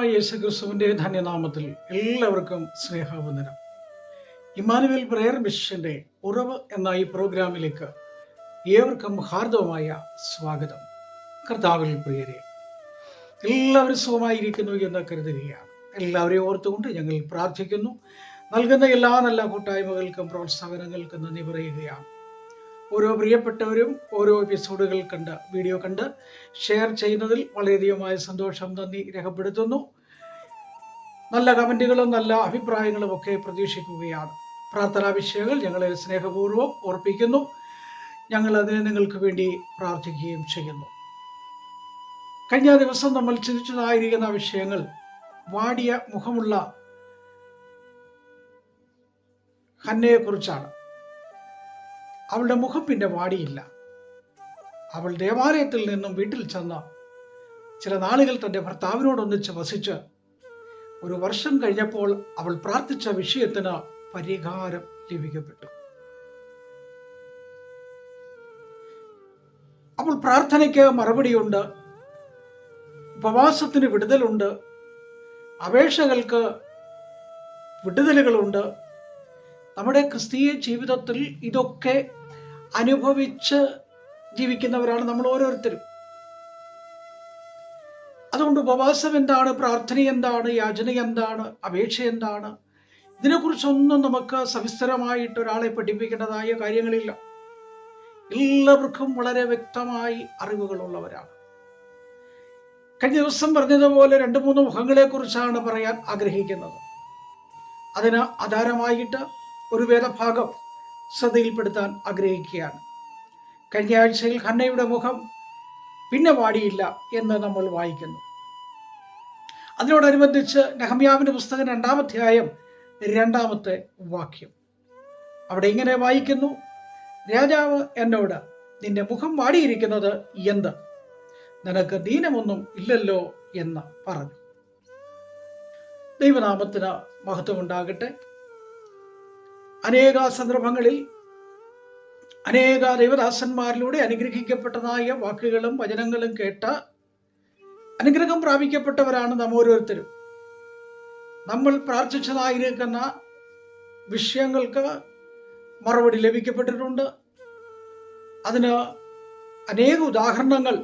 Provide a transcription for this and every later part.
കർത്താവായ യേശുക്രിസ്തുവിന്റെ ധന്യനാമത്തിൽ എല്ലാവർക്കും സ്നേഹവന്ദനം. ഇമ്മാനുവേൽ പ്രയർ മിഷന്റെ ഉറവ് എന്ന ഈ പ്രോഗ്രാമിലേക്ക് ഏവർക്കും ഹാർദവമായ സ്വാഗതം. കർത്താവിൽ പ്രിയരെ, എല്ലാവരും സുഖമായിരിക്കുന്നു എന്ന് കരുതുകയാണ്. എല്ലാവരെയും ഓർത്തുകൊണ്ട് ഞങ്ങൾ പ്രാർത്ഥിക്കുന്നു. നൽകുന്ന എല്ലാ നല്ല കൂട്ടായ്മകൾക്കും പ്രോത്സാഹനങ്ങൾക്കും നന്ദി പറയുകയാണ്. ഓരോ പ്രിയപ്പെട്ടവരും ഓരോ എപ്പിസോഡുകൾ വീഡിയോ കണ്ട് ഷെയർ ചെയ്യുന്നതിൽ വളരെയധികമായ സന്തോഷം, നന്ദി രേഖപ്പെടുത്തുന്നു. നല്ല കമന്റുകളും നല്ല അഭിപ്രായങ്ങളും ഒക്കെ പ്രതീക്ഷിക്കുകയാണ്. പ്രാർത്ഥനാ വിഷയങ്ങൾ ഞങ്ങളെ സ്നേഹപൂർവ്വം ഓർപ്പിക്കുന്നു. ഞങ്ങൾ അതിനെ നിങ്ങൾക്ക് വേണ്ടി പ്രാർത്ഥിക്കുകയും ചെയ്യുന്നു. കഴിഞ്ഞ ദിവസം നമ്മൾ ചിന്തിച്ചതായിരിക്കുന്ന വിഷയങ്ങൾ വാടിയ മുഖമുള്ള ഹന്നയെ കുറിച്ചാണ്. അവളുടെ മുഖം പിന്നെ വാടിയില്ല. അവൾ ദേവാലയത്തിൽ നിന്നും വീട്ടിൽ ചെന്ന് ചില നാളുകൾ തന്റെ ഭർത്താവിനോടൊന്നിച്ച് വസിച്ച് 1 വർഷം കഴിഞ്ഞപ്പോൾ അവൾ പ്രാർത്ഥിച്ച വിഷയത്തിന് പരിഹാരം ലഭിക്കപ്പെട്ടു. അപ്പോൾ പ്രാർത്ഥനയ്ക്ക് മറുപടിയുണ്ട്, ഉപവാസത്തിന് വിടുതലുണ്ട്, അപേക്ഷകൾക്ക് വിടുതലുകളുണ്ട്. നമ്മുടെ ക്രിസ്തീയ ജീവിതത്തിൽ ഇതൊക്കെ അനുഭവിച്ച് ജീവിക്കുന്നവരാണ് നമ്മൾ ഓരോരുത്തരും. അതുകൊണ്ട് ഉപവാസം എന്താണ്, പ്രാർത്ഥന എന്താണ്, യാചന എന്താണ്, അപേക്ഷ എന്താണ്, ഇതിനെക്കുറിച്ചൊന്നും നമുക്ക് സവിസ്തരമായിട്ട് ഒരാളെ പഠിപ്പിക്കേണ്ടതായ കാര്യങ്ങളില്ല. എല്ലാവർക്കും വളരെ വ്യക്തമായി അറിവുകളുള്ളവരാണ്. കഴിഞ്ഞ ദിവസം പറഞ്ഞതുപോലെ 2-3 മുഖങ്ങളെ കുറിച്ചാണ് പറയാൻ ആഗ്രഹിക്കുന്നത്. അതിന് ആധാരമായിട്ട് ഒരു വേദഭാഗം ശ്രദ്ധയിൽപ്പെടുത്താൻ ആഗ്രഹിക്കുകയാണ്. കഴിഞ്ഞ ആഴ്ചയിൽ ഹന്നയുടെ മുഖം പിന്നെ വാടിയില്ല എന്ന് നമ്മൾ വായിക്കുന്നു. അതിനോടനുബന്ധിച്ച് നെഹമ്യാവിന്റെ പുസ്തകം 2-ാം അധ്യായം 2-ാമത്തെ വാക്യം അവിടെ ഇങ്ങനെ വായിക്കുന്നു: രാജാവ് എന്നോട്, നിന്റെ മുഖം വാടിയിരിക്കുന്നത് എന്ത്? നിനക്ക് ദീനമൊന്നും ഇല്ലല്ലോ എന്ന് പറഞ്ഞു. ദൈവനാമത്തിന് മഹത്വം ഉണ്ടാകട്ടെ. അനേക സന്ദർഭങ്ങളിൽ അനേക ദൈവദാസന്മാരിലൂടെ അനുഗ്രഹിക്കപ്പെട്ടതായ വാക്കുകളും വചനങ്ങളും കേട്ട് അനുഗ്രഹം പ്രാപിക്കപ്പെട്ടവരാണ് നാം ഓരോരുത്തരും. നമ്മൾ പ്രാർത്ഥിച്ചതായിരിക്കുന്ന വിഷയങ്ങൾക്ക് മറുപടി ലഭിക്കപ്പെട്ടിട്ടുണ്ട്. അതിന് അനേക ഉദാഹരണങ്ങൾ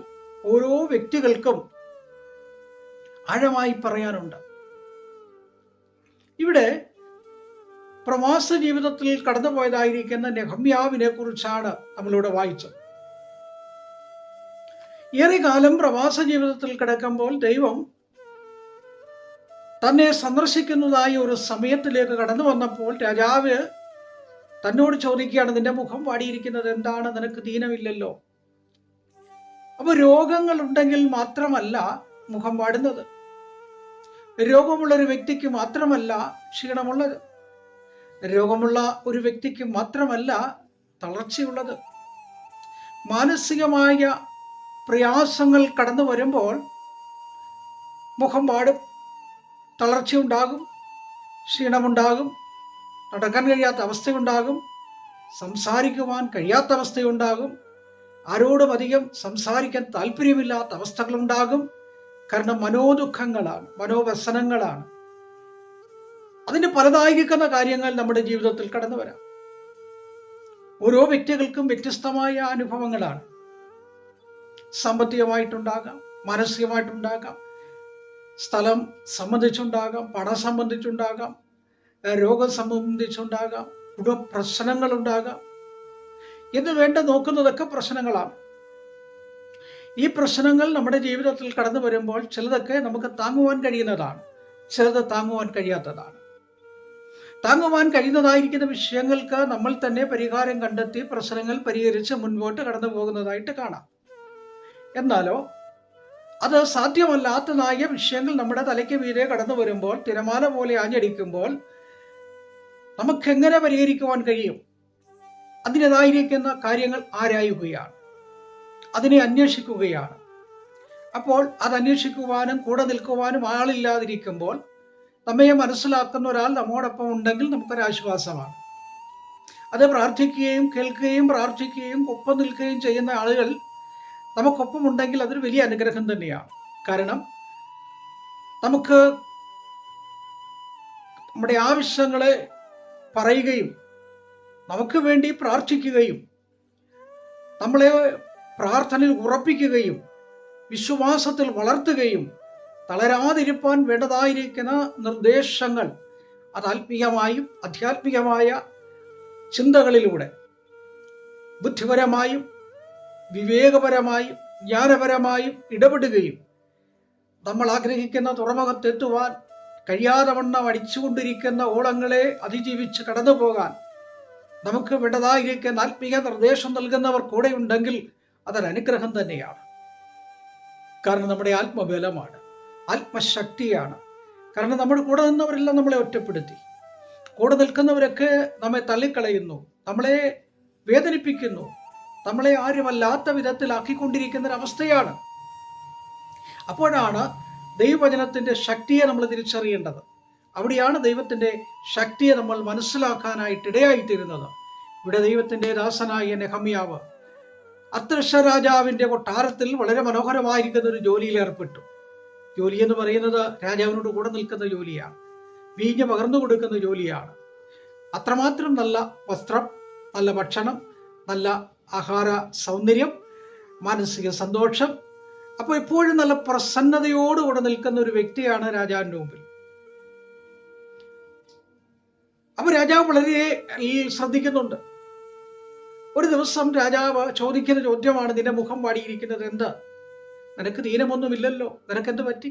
ഓരോ വ്യക്തികൾക്കും ആഴമായി പറയാനുണ്ട്. ഇവിടെ പ്രവാസ ജീവിതത്തിൽ കടന്നുപോയതായിരിക്കുന്ന നെഹമ്യാവിനെ കുറിച്ചാണ് നമ്മളിവിടെ വായിച്ചത്. ഏറെക്കാലം പ്രവാസ ജീവിതത്തിൽ കിടക്കുമ്പോൾ ദൈവം തന്നെ സന്ദർശിക്കുന്നതായ ഒരു സമയത്തിലേക്ക് കടന്നു വന്നപ്പോൾ രാജാവ് തന്നോട് ചോദിക്കുകയാണ്, നിന്റെ മുഖം വാടിയിരിക്കുന്നത് എന്താണ്? നിനക്ക് ദീനമില്ലല്ലോ. അപ്പൊ രോഗങ്ങൾ ഉണ്ടെങ്കിൽ മാത്രമല്ല മുഖം വാടുന്നത്. രോഗമുള്ള ഒരു വ്യക്തിക്ക് മാത്രമല്ല ക്ഷീണമുള്ളത്. രോഗമുള്ള ഒരു വ്യക്തിക്ക് മാത്രമല്ല തളർച്ചയുള്ളത്. മാനസികമായ പ്രയാസങ്ങൾ കടന്നു വരുമ്പോൾ മുഖം വാടും, തളർച്ചയുണ്ടാകും, ക്ഷീണമുണ്ടാകും, നടക്കാൻ കഴിയാത്ത അവസ്ഥയുണ്ടാകും, സംസാരിക്കുവാൻ കഴിയാത്ത അവസ്ഥയുണ്ടാകും, ആരോടും അധികം സംസാരിക്കാൻ താല്പര്യമില്ലാത്ത അവസ്ഥകളുണ്ടാകും. കാരണം മനോദുഃഖങ്ങളാണ്, മനോവ്യസനങ്ങളാണ്. അതിന് പലതായിരിക്കുന്ന കാര്യങ്ങൾ നമ്മുടെ ജീവിതത്തിൽ കടന്നു വരാം. ഓരോ വ്യക്തികൾക്കും വ്യത്യസ്തമായ അനുഭവങ്ങളാണ്. സാമ്പത്തികമായിട്ടുണ്ടാകാം, മാനസികമായിട്ടുണ്ടാകാം, സ്ഥലം സംബന്ധിച്ചുണ്ടാകാം, പണം സംബന്ധിച്ചുണ്ടാകാം, രോഗം സംബന്ധിച്ചുണ്ടാകാം, കുടുംബ പ്രശ്നങ്ങളുണ്ടാകാം. എന്ന് വേണ്ട നോക്കുന്നതൊക്കെ പ്രശ്നങ്ങളാണ്. ഈ പ്രശ്നങ്ങൾ നമ്മുടെ ജീവിതത്തിൽ കടന്നു വരുമ്പോൾ ചിലതൊക്കെ നമുക്ക് താങ്ങുവാൻ കഴിയുന്നതാണ്, ചിലത് താങ്ങുവാൻ കഴിയാത്തതാണ്. താങ്ങുവാൻ കഴിയുന്നതായിരിക്കുന്ന വിഷയങ്ങൾക്ക് നമ്മൾ തന്നെ പരിഹാരം കണ്ടെത്തി പ്രശ്നങ്ങൾ പരിഹരിച്ച് മുൻപോട്ട് കടന്നു പോകുന്നതായിട്ട് കാണാം. എന്നാലോ അത് സാധ്യമല്ലാത്തതായ വിഷയങ്ങൾ നമ്മുടെ തലയ്ക്ക് മീതെ കടന്നു വരുമ്പോൾ, തിരമാല പോലെ ആഞ്ഞടിക്കുമ്പോൾ നമുക്കെങ്ങനെ പരിഹരിക്കുവാൻ കഴിയും? അതിൻ്റെതായിരിക്കുന്ന കാര്യങ്ങൾ ആരായുകയാണ്, അതിനെ അന്വേഷിക്കുകയാണ്. അപ്പോൾ അത് അന്വേഷിക്കുവാനും കൂടെ നിൽക്കുവാനും ആളില്ലാതിരിക്കുമ്പോൾ നമ്മെ മനസ്സിലാക്കുന്ന ഒരാൾ നമ്മോടൊപ്പം ഉണ്ടെങ്കിൽ നമുക്കൊരാശ്വാസമാണ്. അത് പ്രാർത്ഥിക്കുകയും കേൾക്കുകയും പ്രാർത്ഥിക്കുകയും ഒപ്പം നിൽക്കുകയും ചെയ്യുന്ന ആളുകൾ നമുക്കൊപ്പം ഉണ്ടെങ്കിൽ അതൊരു വലിയ അനുഗ്രഹം തന്നെയാണ്. കാരണം നമുക്ക് നമ്മുടെ ആവശ്യങ്ങളെ പറയുകയും നമുക്ക് വേണ്ടി പ്രാർത്ഥിക്കുകയും നമ്മളെ പ്രാർത്ഥനയിൽ ഉറപ്പിക്കുകയും വിശ്വാസത്തിൽ വളർത്തുകയും തളരാതിരിപ്പാൻ വേണ്ടതായിരിക്കുന്ന നിർദ്ദേശങ്ങൾ അത് ആത്മീയമായും ആധ്യാത്മികമായ ചിന്തകളിലൂടെ ബുദ്ധിപരമായും വിവേകപരമായും ജ്ഞാനപരമായും ഇടപെടുകയും നമ്മൾ ആഗ്രഹിക്കുന്ന തുറമുഖത്തെത്തുവാൻ കഴിയാതെ വണ്ണം അടിച്ചുകൊണ്ടിരിക്കുന്ന ഓളങ്ങളെ അതിജീവിച്ച് കടന്നു പോകാൻ നമുക്ക് വേണ്ടതായിരിക്കുന്ന ആത്മീയ നിർദ്ദേശം നൽകുന്നവർ കൂടെ ഉണ്ടെങ്കിൽ അതൊരനുഗ്രഹം തന്നെയാണ്. കാരണം നമ്മുടെ ആത്മബലമാണ്, ആത്മശക്തിയാണ്. കാരണം നമ്മുടെ കൂടെ നിന്നവരെല്ലാം നമ്മളെ ഒറ്റപ്പെടുത്തി, കൂടെ നിൽക്കുന്നവരൊക്കെ നമ്മെ തള്ളിക്കളയുന്നു, നമ്മളെ വേദനിപ്പിക്കുന്നു, നമ്മളെ ആരുമല്ലാത്ത വിധത്തിലാക്കിക്കൊണ്ടിരിക്കുന്ന ഒരവസ്ഥയാണ്. അപ്പോഴാണ് ദൈവവചനത്തിന്റെ ശക്തിയെ നമ്മൾ തിരിച്ചറിയേണ്ടത്. അവിടെയാണ് ദൈവത്തിന്റെ ശക്തിയെ നമ്മൾ മനസ്സിലാക്കാനായിട്ട് ഇടയായിത്തീരുന്നത്. ഇവിടെ ദൈവത്തിന്റെ ദാസനായ നെഹമ്യാവ് അർത്തർഷ രാജാവിന്റെ കൊട്ടാരത്തിൽ വളരെ മനോഹരമായിരിക്കുന്ന ഒരു ജോലിയിൽ ഏർപ്പെട്ടു. ജോലി എന്ന് പറയുന്നത് രാജാവിനോട് കൂടെ നിൽക്കുന്ന ജോലിയാണ്, വീഞ്ഞ് പകർന്നു കൊടുക്കുന്ന ജോലിയാണ്. അത്രമാത്രം നല്ല വസ്ത്രം, നല്ല ഭക്ഷണം, നല്ല ആഹാര സൗന്ദര്യം, മാനസിക സന്തോഷം. അപ്പോൾ എപ്പോഴും നല്ല പ്രസന്നതയോടുകൂടെ നിൽക്കുന്ന ഒരു വ്യക്തിയാണ് രാജാവിന്റെ മുമ്പിൽ. അപ്പൊ രാജാവ് വളരെ ശ്രദ്ധിക്കുന്നുണ്ട്. ഒരു ദിവസം രാജാവ് ചോദിക്കുന്ന ചോദ്യമാണ്, നിന്റെ മുഖം വാടിയിരിക്കുന്നത് എന്ത്? നിനക്ക് ദീനമൊന്നുമില്ലല്ലോ, നിനക്കെന്ത് പറ്റി?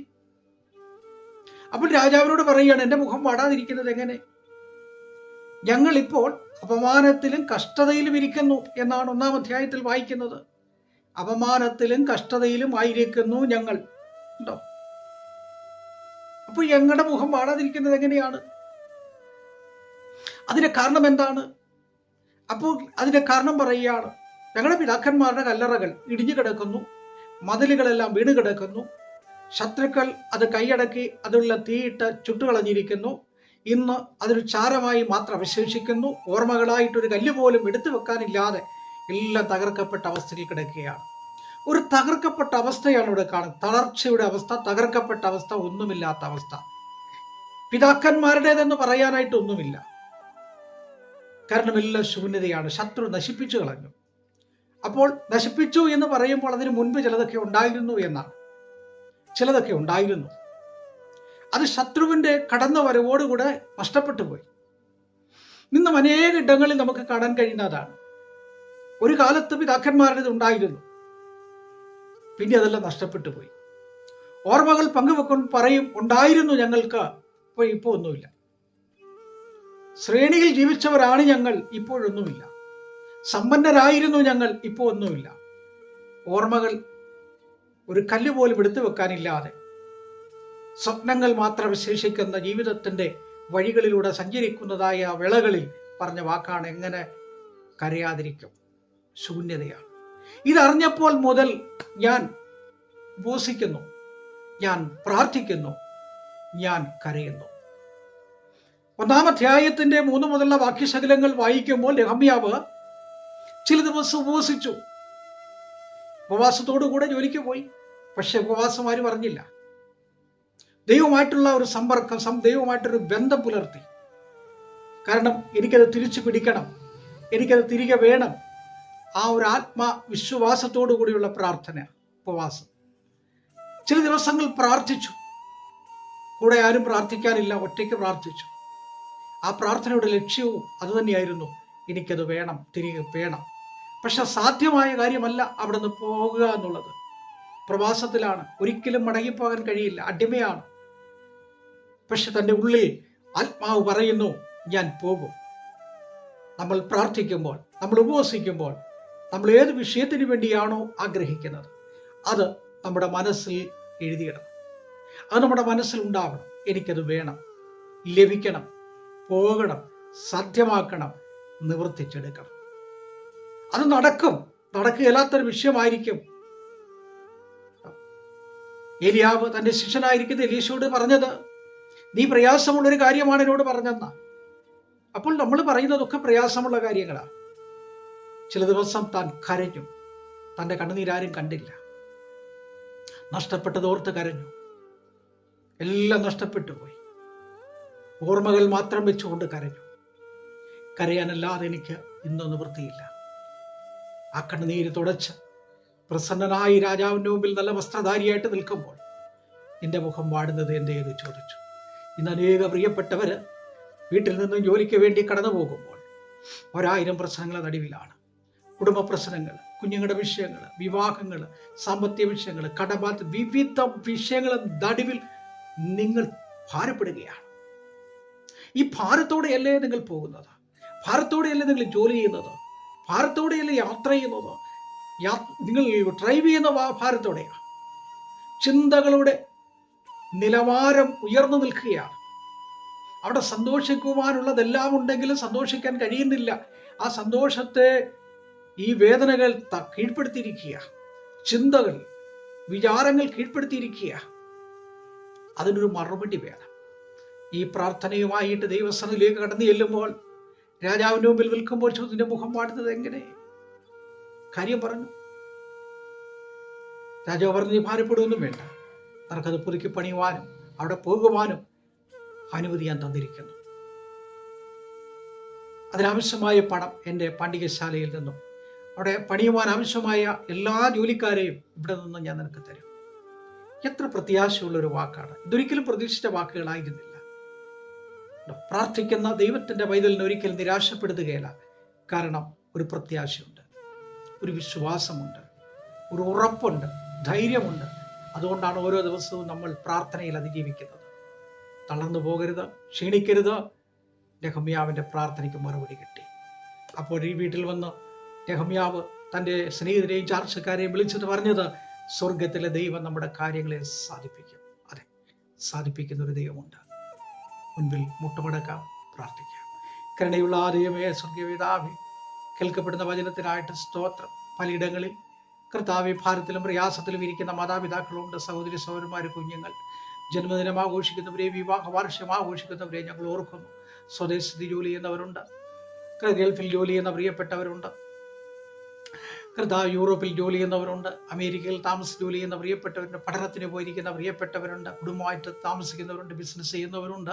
അപ്പോൾ രാജാവിനോട് പറയുകയാണ്, എന്റെ മുഖം വാടാതിരിക്കുന്നത് എങ്ങനെ? ഞങ്ങൾ ഇപ്പോൾ അപമാനത്തിലും കഷ്ടതയിലും ഇരിക്കുന്നു എന്നാണ് 1-ാം അധ്യായത്തിൽ വായിക്കുന്നത്. അപമാനത്തിലും കഷ്ടതയിലും ആയിരിക്കുന്നു ഞങ്ങൾ. ഉണ്ടോ? അപ്പോൾ ഞങ്ങളുടെ മുഖം വാടാതിരിക്കുന്നത് എങ്ങനെയാണ്? അതിന്റെ കാരണം എന്താണ്? അപ്പോൾ അതിന്റെ കാരണം പറയുകയാണ്, ഞങ്ങളുടെ പിതാക്കന്മാരുടെ കല്ലറകൾ ഇടിഞ്ഞു കിടക്കുന്നു, മതിലുകളെല്ലാം വീണ് കിടക്കുന്നു, ശത്രുക്കൾ അത് കൈയടക്കി അതിലുള്ള തീയിട്ട് ചുട്ടുകളഞ്ഞിരിക്കുന്നു. ഇന്ന് അതൊരു ചാരമായി മാത്രം അവശേഷിക്കുന്നു. ഓർമ്മകളായിട്ടൊരു കല്ല് പോലും എടുത്തു വെക്കാനില്ലാതെ എല്ലാം തകർക്കപ്പെട്ട അവസ്ഥയിൽ കിടക്കുകയാണ്. ഒരു തകർക്കപ്പെട്ട അവസ്ഥയാണ് ഇവിടെ കാണുന്നത്. തളർച്ചയുടെ അവസ്ഥ, തകർക്കപ്പെട്ട അവസ്ഥ, ഒന്നുമില്ലാത്ത അവസ്ഥ. പിതാക്കന്മാരുടേതെന്ന് പറയാനായിട്ടൊന്നുമില്ല. കാരണം എല്ലാം ശൂന്യതയാണ്. ശത്രു നശിപ്പിച്ചു കളഞ്ഞു. അപ്പോൾ നശിപ്പിച്ചു എന്ന് പറയുമ്പോൾ അതിന് മുൻപ് ചിലതൊക്കെ ഉണ്ടായിരുന്നു എന്നാണ്. ചിലതൊക്കെ ഉണ്ടായിരുന്നു, അത് ശത്രുവിന്റെ കടന്നു വരവോടുകൂടെ നഷ്ടപ്പെട്ടു പോയി. ഇന്നും അനേക ഇടങ്ങളിൽ നമുക്ക് കാണാൻ കഴിയുന്നതാണ്. ഒരു കാലത്ത് പിതാക്കന്മാരുടേത് ഉണ്ടായിരുന്നു, പിന്നെ അതെല്ലാം നഷ്ടപ്പെട്ടു പോയി. ഓർമ്മകൾ പങ്കുവെക്കൊണ്ട് പറയും, ഉണ്ടായിരുന്നു ഞങ്ങൾക്ക്, ഇപ്പോൾ ഒന്നുമില്ല. ശ്രേണിയിൽ ജീവിച്ചവരാണ് ഞങ്ങൾ, ഇപ്പോഴൊന്നുമില്ല. സമ്പന്നരായിരുന്നു ഞങ്ങൾ, ഇപ്പോൾ ഒന്നുമില്ല. ഓർമ്മകൾ ഒരു കല്ല് പോലും എടുത്തു വെക്കാനില്ലാതെ സ്വപ്നങ്ങൾ മാത്രം വിശേഷിക്കുന്ന ജീവിതത്തിന്റെ വഴികളിലൂടെ സഞ്ചരിക്കുന്നതായ വേളകളിൽ പറഞ്ഞ വാക്കാണ്, എങ്ങനെ കരയാതിരിക്കും? ശൂന്യതയാണ്. ഇതറിഞ്ഞപ്പോൾ മുതൽ ഞാൻ ഉപവസിക്കുന്നു, ഞാൻ പ്രാർത്ഥിക്കുന്നു, ഞാൻ കരയുന്നു. 1-ാം അധ്യായത്തിന്റെ 3 മുതലുള്ള വാക്യശകലങ്ങൾ വായിക്കുമ്പോൾ നെഹമ്യാവ് ചില ദിവസം ഉപവസിച്ചു. ഉപവാസത്തോടുകൂടെ ജോലിക്ക് പോയി. പക്ഷെ ഉപവാസം ആരും അറിഞ്ഞില്ല. ദൈവമായിട്ടുള്ള ഒരു സമ്പർക്കം, ദൈവമായിട്ടൊരു ബന്ധം പുലർത്തി. കാരണം എനിക്കത് തിരിച്ചു പിടിക്കണം, എനിക്കത് തിരികെ വേണം. ആ ഒരു ആത്മവിശ്വാസത്തോടു കൂടിയുള്ള പ്രാർത്ഥന, ഉപവാസം. ചില ദിവസങ്ങൾ പ്രാർത്ഥിച്ചു. കൂടെ ആരും പ്രാർത്ഥിക്കാനില്ല, ഒറ്റയ്ക്ക് പ്രാർത്ഥിച്ചു. ആ പ്രാർത്ഥനയുടെ ലക്ഷ്യവും അതുതന്നെയായിരുന്നു, എനിക്കത് വേണം, തിരികെ വേണം. പക്ഷെ സാധ്യമായ കാര്യമല്ല അവിടെ നിന്ന് പോകുക എന്നുള്ളത്. പ്രവാസത്തിലാണ്, ഒരിക്കലും മടങ്ങിപ്പോകാൻ കഴിയില്ല, അടിമയാണ്. പക്ഷെ തൻ്റെ ഉള്ളിൽ ആത്മാവ് പറയുന്നു, ഞാൻ പോകും. നമ്മൾ പ്രാർത്ഥിക്കുമ്പോൾ, നമ്മൾ ഉപവസിക്കുമ്പോൾ, നമ്മൾ ഏത് വിഷയത്തിന് വേണ്ടിയാണോ ആഗ്രഹിക്കുന്നത് അത് നമ്മുടെ മനസ്സിൽ എഴുതിയിടണം. അത് നമ്മുടെ മനസ്സിൽ ഉണ്ടാവണം. എനിക്കത് വേണം, ലഭിക്കണം, പോകണം, സാധ്യമാക്കണം, നിവർത്തിച്ചെടുക്കണം. അത് നടക്കും. നടക്കുകയില്ലാത്തൊരു വിഷയമായിരിക്കും. ഏലിയാവ് തന്റെ ശിഷ്യനായിരിക്കുന്ന എലീശയോട് പറഞ്ഞത്, നീ പ്രയാസമുള്ളൊരു കാര്യമാണ് എന്നോട് പറഞ്ഞെന്ന. അപ്പോൾ നമ്മൾ പറയുന്നതൊക്കെ പ്രയാസമുള്ള കാര്യങ്ങളാണ്. ചില ദിവസം താൻ കരഞ്ഞു. തൻ്റെ കണ്ണുനീരാരും കണ്ടില്ല. നഷ്ടപ്പെട്ടതോർത്ത് കരഞ്ഞു. എല്ലാം നഷ്ടപ്പെട്ടു പോയി. ഓർമ്മകൾ മാത്രം വെച്ചുകൊണ്ട് കരഞ്ഞു. കരയാനല്ലാതെ എനിക്ക് ഇന്ന് നിവൃത്തിയില്ല. ആ കണ്ണുനീര് തുടച്ച് പ്രസന്നനായി രാജാവിന്റെ മുമ്പിൽ നല്ല വസ്ത്രധാരിയായിട്ട് നിൽക്കുമ്പോൾ നിന്റെ മുഖം വാടുന്നത് എന്തേ എന്ന് ചോദിച്ചു. ഇന്ന് അനേക പ്രിയപ്പെട്ടവര് വീട്ടിൽ നിന്നും ജോലിക്ക് വേണ്ടി കടന്നു പോകുമ്പോൾ 1000 പ്രശ്നങ്ങളുടെ നടുവിലാണ്. കുടുംബ പ്രശ്നങ്ങൾ, കുഞ്ഞുങ്ങളുടെ വിഷയങ്ങൾ, വിവാഹങ്ങൾ, സാമ്പത്തിക വിഷയങ്ങൾ, കടബാധ്യത, വിവിധ വിഷയങ്ങളുടെ നടുവിൽ നിങ്ങൾ ഭാരപ്പെടുകയാണ്. ഈ ഭാരത്തോടെയല്ലേ നിങ്ങൾ പോകുന്നത്? ഭാരത്തോടെയല്ലേ നിങ്ങൾ ജോലി ചെയ്യുന്നത്? ഭാരത്തോടെയല്ലേ യാത്ര ചെയ്യുന്നത്? നിങ്ങൾ ഡ്രൈവ് ചെയ്യുന്ന ഭാരത്തോടെയാണ്. ചിന്തകളുടെ നിലവാരം ഉയർന്നു നിൽക്കുകയാണ്. അവിടെ സന്തോഷിക്കുവാനുള്ളതെല്ലാം ഉണ്ടെങ്കിലും സന്തോഷിക്കാൻ കഴിയുന്നില്ല. ആ സന്തോഷത്തെ ഈ വേദനകൾ കീഴ്പ്പെടുത്തിയിരിക്കുക. ചിന്തകൾ, വിചാരങ്ങൾ കീഴ്പ്പെടുത്തിയിരിക്കുക. അതിനൊരു മറുപടി വേണം. ഈ പ്രാർത്ഥനയുമായിട്ട് ദൈവസന്നിധിയിലേക്ക് കടന്നു ചെല്ലുമ്പോൾ രാജാവിന്റെ മുമ്പിൽ നിൽക്കുമ്പോൾ ചോദ്യത്തിന്റെ മുഖം വാടുന്നത് എങ്ങനെ? കാര്യം പറഞ്ഞു. രാജാവ് പറഞ്ഞു, നീ ഭാരപ്പെടുകയൊന്നും വേണ്ട, നിനക്കത് പുതുക്കി പണിയുവാനും അവിടെ പോകുവാനും അനുമതി ഞാൻ തന്നിരിക്കുന്നു. അതിനാവശ്യമായ പണം എൻ്റെ പാണ്ഡികശാലയിൽ നിന്നും അവിടെ പണിയുവാൻ ആവശ്യമായ എല്ലാ ജോലിക്കാരെയും ഇവിടെ നിന്നും ഞാൻ നിനക്ക് തരും. എത്ര പ്രത്യാശയുള്ളൊരു വാക്കാണ്! ഇതൊരിക്കലും പ്രതീക്ഷിച്ച വാക്കുകളായിരുന്നില്ല. പ്രാർത്ഥിക്കുന്ന ദൈവത്തിന്റെ പൈതലിനെ ഒരിക്കലും നിരാശപ്പെടുത്തുകയില്ല. കാരണം ഒരു പ്രത്യാശയുണ്ട്, ഒരു വിശ്വാസമുണ്ട്, ഒരു ഉറപ്പുണ്ട്, ധൈര്യമുണ്ട്. അതുകൊണ്ടാണ് ഓരോ ദിവസവും നമ്മൾ പ്രാർത്ഥനയിൽ അതിജീവിക്കുന്നത്. തളർന്നു പോകരുത്, ക്ഷീണിക്കരുത്. നെഹമ്യാവിന്റെ പ്രാർത്ഥനയ്ക്ക് മറുപടി കിട്ടി. അപ്പോൾ ഈ വീട്ടിൽ വന്ന് നെഹമ്യാവ് തൻ്റെ സ്നേഹിതരെയും ചാർച്ചക്കാരെയും വിളിച്ചിട്ട് പറഞ്ഞത്, സ്വർഗത്തിലെ ദൈവം നമ്മുടെ കാര്യങ്ങളെ സാധിപ്പിക്കും. അതെ, സാധിപ്പിക്കുന്ന ഒരു ദൈവമുണ്ട്. മുൻപിൽ മുട്ടുമടക്കാം, പ്രാർത്ഥിക്കാം. കരുണയുള്ള ആ ദൈവമേ, സ്വർഗീയപിതാവേ, കേൾക്കപ്പെടുന്ന വചനത്തിനായിട്ട് സ്തോത്രം. പലയിടങ്ങളിൽ കർത്താവേ, ഭാരത്തിലും പ്രയാസത്തിലും ഇരിക്കുന്ന മാതാപിതാക്കളുണ്ട്, സഹോദരി സഹോദരന്മാർ, കുഞ്ഞുങ്ങൾ, ജന്മദിനം ആഘോഷിക്കുന്നവരെ, വിവാഹ വാർഷികം ആഘോഷിക്കുന്നവരെ ഞങ്ങൾ ഓർക്കുന്നു. സ്വദേശത്ത് ജോലി ചെയ്യുന്നവരുണ്ട്, ഗൾഫിൽ ജോലി ചെയ്യുന്ന പ്രിയപ്പെട്ടവരുണ്ട്, കർത്താവ് യൂറോപ്പിൽ ജോലി ചെയ്യുന്നവരുണ്ട്, അമേരിക്കയിൽ ജോലി ചെയ്യുന്ന പ്രിയപ്പെട്ടവരുണ്ട്, പഠനത്തിന് പോയിരിക്കുന്ന പ്രിയപ്പെട്ടവരുണ്ട്, കുടുംബമായിട്ട് താമസിക്കുന്നവരുണ്ട്, ബിസിനസ് ചെയ്യുന്നവരുണ്ട്,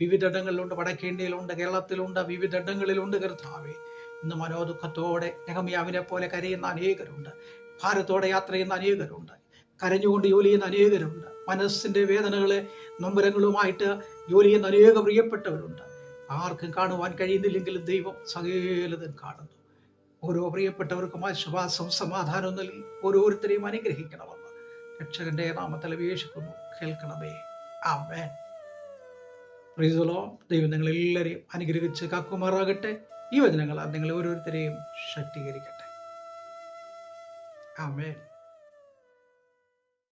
വിവിധയിടങ്ങളിലുണ്ട്, വടക്കേ ഇന്ത്യയിലുണ്ട്, കേരളത്തിലുണ്ട്, വിവിധയിടങ്ങളിലുണ്ട്. കർത്താവേ, ഇന്ന് മനോദുഃഖത്തോടെ നെഹമ്യാവിനെ പോലെ കരയുന്ന അനേകരുണ്ട്, ഭാരത്തോടെ യാത്ര ചെയ്യുന്ന അനേകരുണ്ട്, കരഞ്ഞുകൊണ്ട് ജോലി ചെയ്യുന്ന അനേകരുണ്ട്, മനസ്സിന്റെ വേദനകളെ നൊമ്പരങ്ങളുമായിട്ട് ജോലി ചെയ്യുന്ന അനേക പ്രിയപ്പെട്ടവരുണ്ട്. ആർക്കും കാണുവാൻ കഴിയുന്നില്ലെങ്കിലും ദൈവം സകലതും കാണുന്നു. ഓരോ പ്രിയപ്പെട്ടവർക്കും ആശ്വാസവും സമാധാനവും നൽകി ഓരോരുത്തരെയും അനുഗ്രഹിക്കണമെന്ന് രക്ഷകന്റെ നാമത്തിൽ അപേക്ഷിക്കുന്നു. കേൾക്കണമേ. ആമേൻ. Praise the Lord. ദൈവം നിങ്ങളെല്ലാവരെയും അനുഗ്രഹിച്ച് കാക്കുമാറാകട്ടെ. ഈ വചനങ്ങൾ നിങ്ങൾ ഓരോരുത്തരെയും ശക്തീകരിക്കട്ടെ. ആമേൻ.